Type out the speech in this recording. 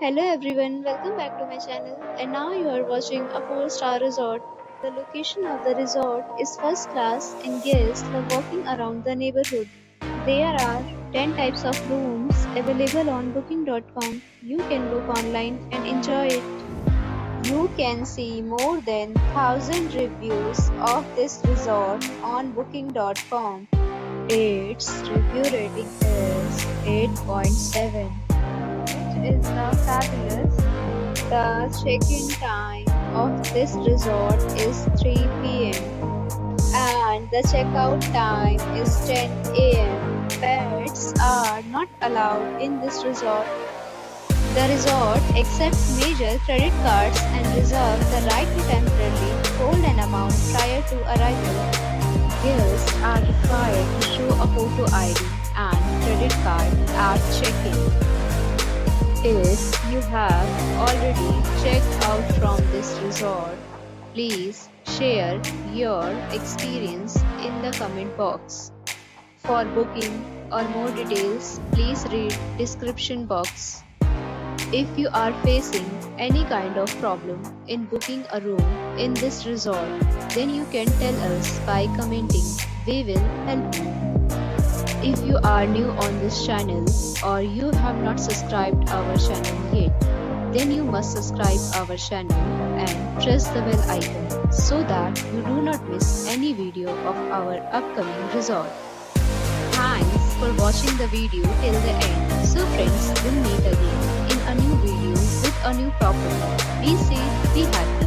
Hello everyone, welcome back to my channel. And now you are watching a 4-star resort. The location of the resort is first class and guests love walking around the neighborhood. There are 10 types of rooms available on booking.com. You can book online and enjoy it. You can see more than 1,000 reviews of this resort on booking.com. Its review rating is 8.7. Is the fabulous. The check-in time of this resort is 3 p.m. and the checkout time is 10 a.m. Pets are not allowed in this resort. The resort accepts major credit cards and reserves the right to temporarily hold an amount prior to arrival. Guests are required to show a photo ID and credit card at check-in. If you have already checked out from this resort, please share your experience in the comment box. For booking or more details, please read description box. If you are facing any kind of problem in booking a room in this resort, then you can tell us by commenting. We will help you. If you are new on this channel or you have not subscribed our channel yet, then you must subscribe our channel and press the bell icon so that you do not miss any video of our upcoming resort. Thanks for watching the video till the end. So friends, we'll meet again in a new video with a new property. Be safe, be happy.